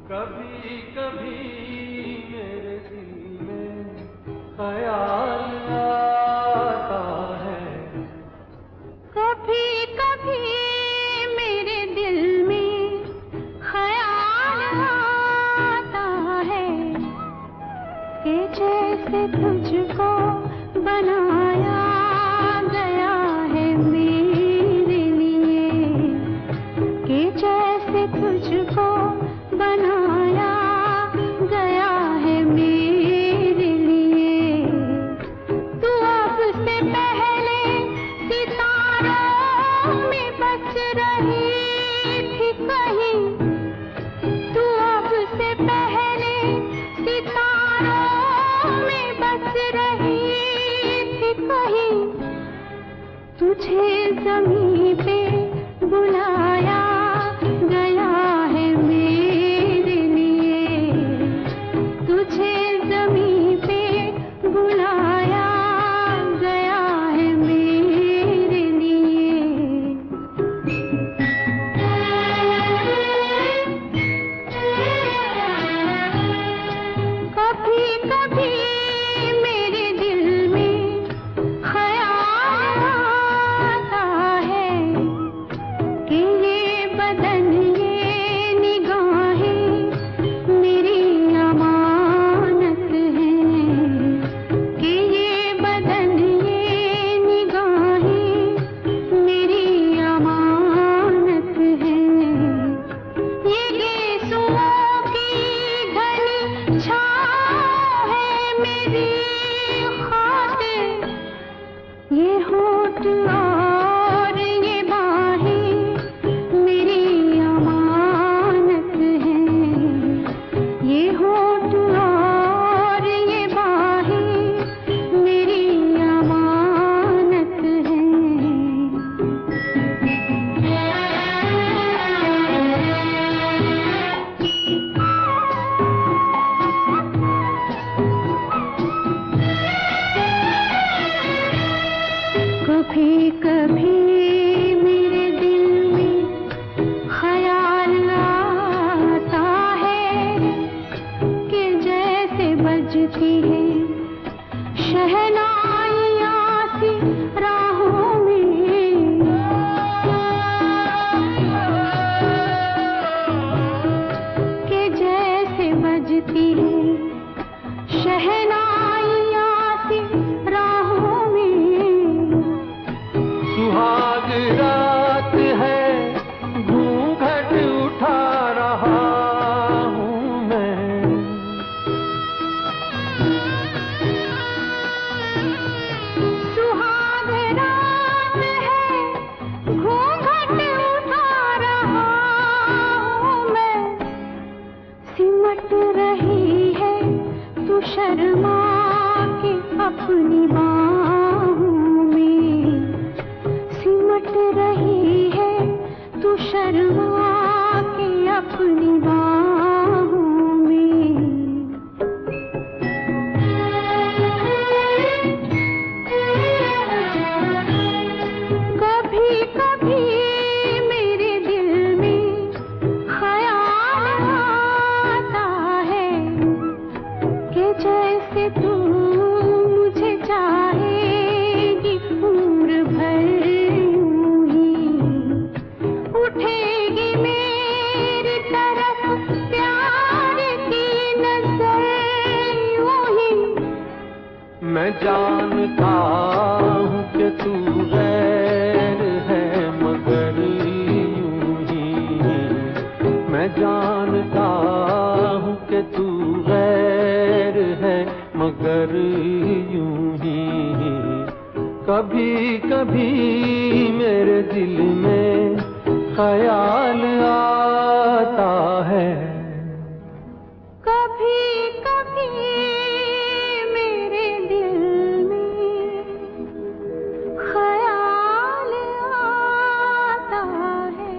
कभी कभी मेरे दिल में ख्याल आता है, कभी कभी मेरे दिल में ख्याल आता है कि जैसे तुझको बनाया गया है मेरे लिए, कि जैसे तुझको बनाया गया है मेरे लिए। तू अब से पहले सितारों में बस रही थी कहीं, तू अब से पहले सितारों में बस रही थी कहीं। तुझे ज़मीं पे बुलाया गया है मेरे लिए, तुझे ज़मीं पे बुलाया गया है मेरे लिए। कभी कभी मेरे दिल में ख्याल आता है कि ये बदन ये निगाहें मेरी अमानत हैं, कि ये बदन ये निगाहें मेरी अमानत हैं। ये गेसुओं की घनी छाँव है मेरी खातिर, ये होठ और ये बाहें मेरी अमानत हैं, ये होठ और ये बाहें मेरी अमानत हैं। कभी कभी मेरे दिल में ख्याल आता है कि जैसे बजती है शहनाइयाँ सी राहों में, कि जैसे बजती है शहनाइयाँ सी राहों में। सुहाग रात है, घूंघट उठा रहा हूँ मैं, सुहाग रात है, घूंघट उठा रहा हूँ मैं। सिमट रही है तू शर्मा के अपनी बाहों में, सिमट रही है तू शर्मा के अपनी बाहों में। कभी कभी मेरे दिल में ख्याल आता है कि जैसे तू मुझे चाहेगी उम्र भर यूं ही, उठेगी मेरी तरफ प्यार की नजर यूं ही। मैं जानता हूँ कि तू गैर है मगर यूं ही, मैं जानता हूँ कि तू गैर है मगर यूं ही। कभी कभी मेरे दिल में ख्याल आता है, कभी कभी मेरे दिल में ख्याल आता है।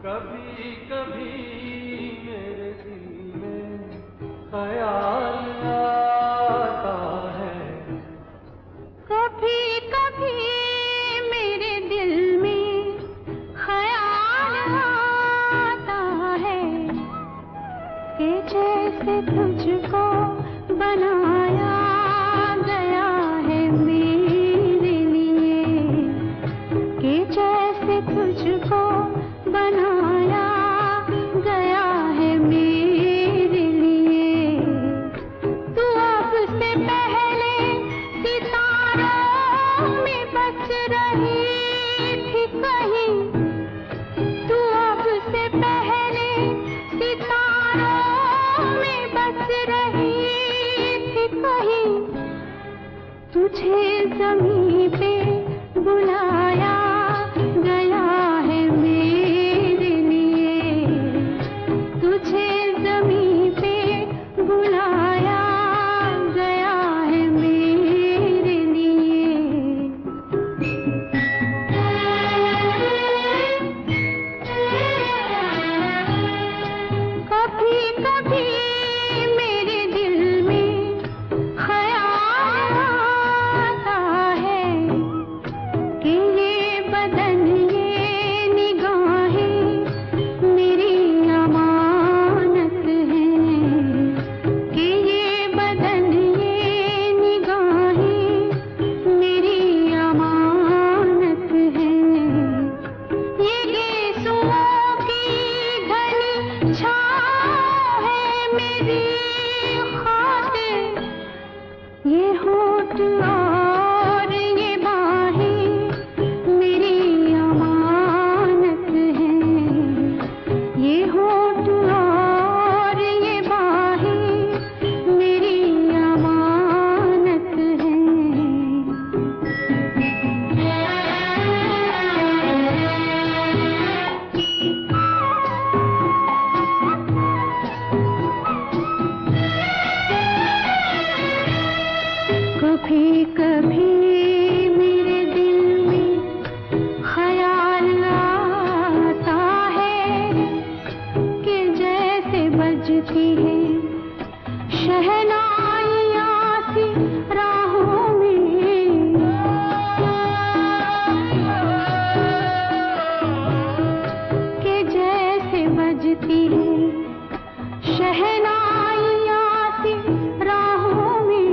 कभी कभी ख्याल आता है। कभी कभी मेरे दिल में ख्याल आता है कि जैसे तुझको बनाया गया है मेरे लिए, कि जैसे तुझको बनाया गया है मेरे लिए। तू अब से पहले सितारों में बस रही थी कहीं, तू अब से पहले सितारों में बस रही थी कहीं। तुझे ज़मीं पे बुलाया गया है मेरे लिए, तुझे ज़मीं पे बुलाया गया है मेरे लिए। कभी कभी मेरे दिल में ख्याल आता है कि ये बदन ये निगाहें मेरी अमानत हैं, कि ये बदन ये निगाहें मेरी अमानत हैं। ये गेसुओं की घनी छाँव है मेरी खातिर, ये होठ और ये बाहें मेरी अमानत हैं, ये होठ और ये बाहें मेरी अमानत कभी कभी मेरे दिल में ख्याल आता है कि जैसे बजती है शहनाइयाँ सी राहों में, कि जैसे बजती है शहनाइयाँ सी राहों में।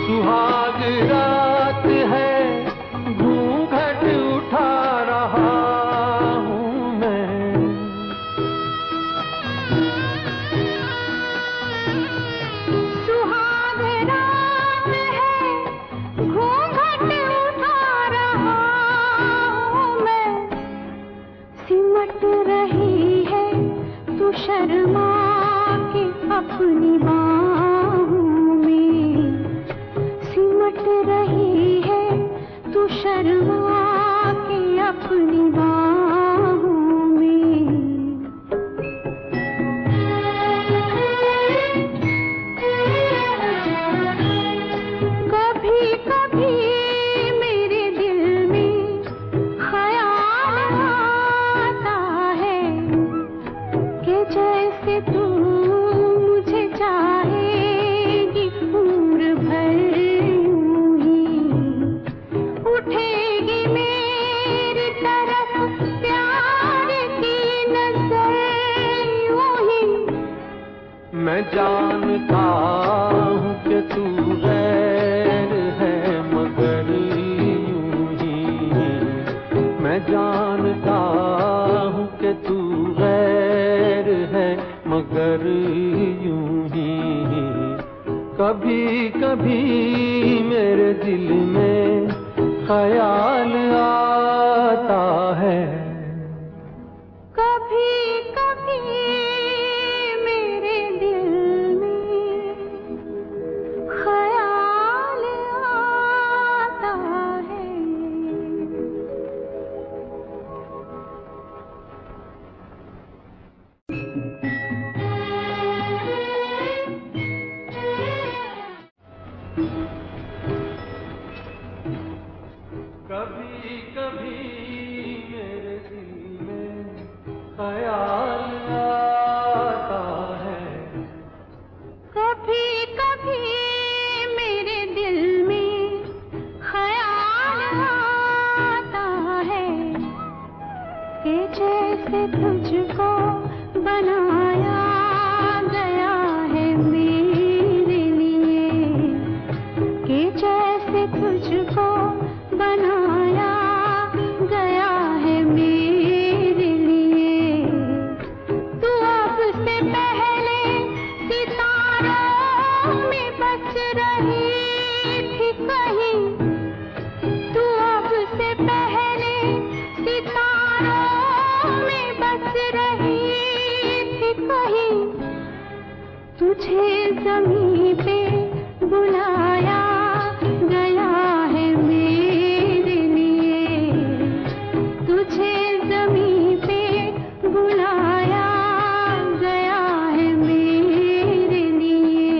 सुहाग रात है, घूंघट उठा रहा हूँ मैं। सुहाग रात है, घूंघट उठा रहा हूँ मैं। सिमट रही है तू शर्मा के अपनी बाहों में, सिमट रही है तू शर्मा के अपनी बाहों में। कभी कभी मेरे दिल में ख्याल आता है कि जैसे तू मुझे चाहेगी उम्र भर यूं ही, उठेगी मेरी तरफ प्यार की नजर यूं ही। मैं जानता हूँ कि तू गैर है मगर यूं ही, मैं जानता हूँ कि तू गैर है मगर यूं ही। कभी कभी मेरे दिल में ख्याल आता है। कभी कभी मेरे दिल में ख्याल आता है। कभी कभी मेरे दिल में ख्याल आता है। तुझको बनाया गया है मेरे लिए, कि जैसे तुझको बनाया गया है मेरे लिए। तू अब से पहले सितारों में बस रही थी कहीं, तू अब से पहले सितारों में बस रही थी कहीं। तुझे ज़मीं पे बुलाया गया है मेरे लिए, तुझे ज़मीं पे बुलाया गया है मेरे लिए।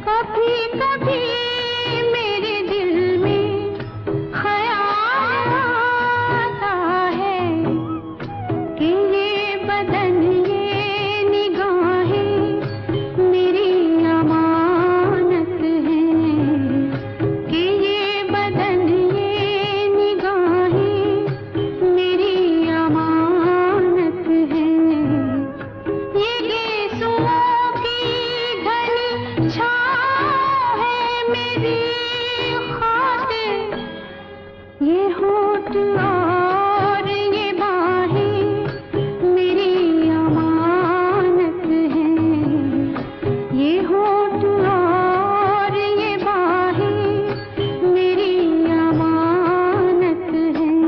कभी कभी मेरे दिल में ख्याल आता है कि ये बदन ये निगाहें मेरी अमानत हैं, कि ये बदन ये निगाहें मेरी अमानत हैं। ये गेसुओं की घनी छाँव है मेरी खातिर, ये होठ और ये बाहें मेरी अमानत हैं, ये होठ और ये बाहें मेरी अमानत हैं।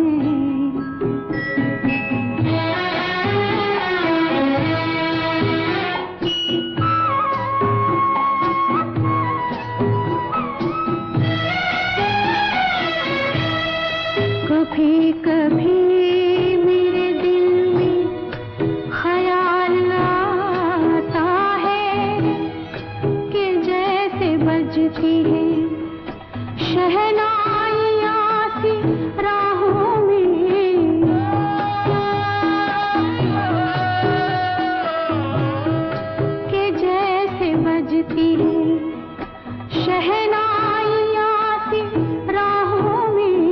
कभी कभी मेरे दिल में ख्याल आता है कि जैसे बजती है शहनाइयाँ सी राहों में, कि जैसे बजती है शहनाइयाँ सी राहों में।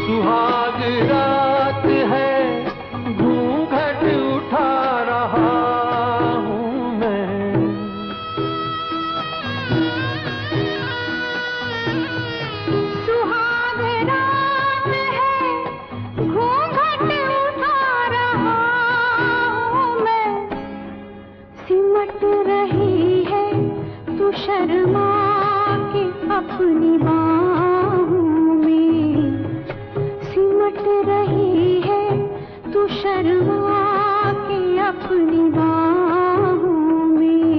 सुहाग रात है, घूंघट उठा रहा हूँ मैं। सुहाग रात है, घूंघट उठा रहा हूँ मैं। सिमट रही है तू शर्मा के अपनी बाहों में, सिमट रही है तू शर्मा के अपनी बाहों में।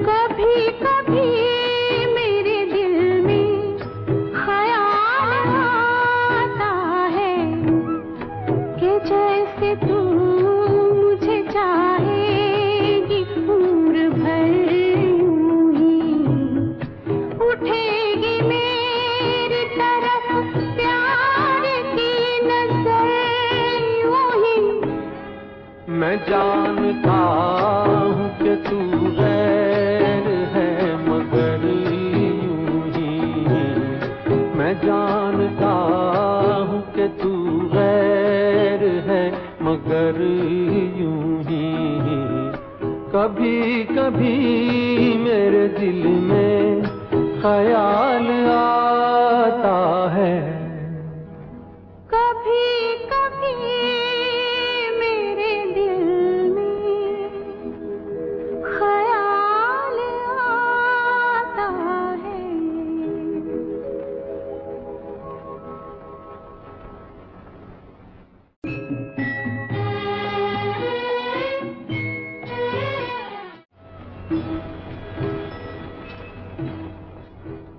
कभी कभी मेरे दिल में ख्याल आता है कि जैसे तू मुझे चाहेगी पूर भर यूं ही, उठेगी मेरी तरफ प्यार की नजर यूं ही। मैं जानता हूँ कि तू गैर है मगर यूं ही, मैं जानता हूँ कि तू गैर है मगर यूं ही। कभी कभी मेरे दिल में ख्याल आता है। कभी कभी मेरे दिल में ख्याल आता है।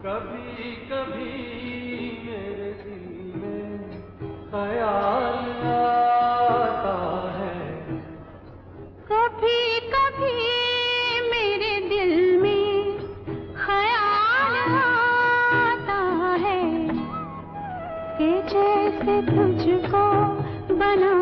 कभी कभी मेरे दिल में ख्याल आता है। कभी कभी मेरे दिल में ख्याल आता है कि जैसे तुझको बना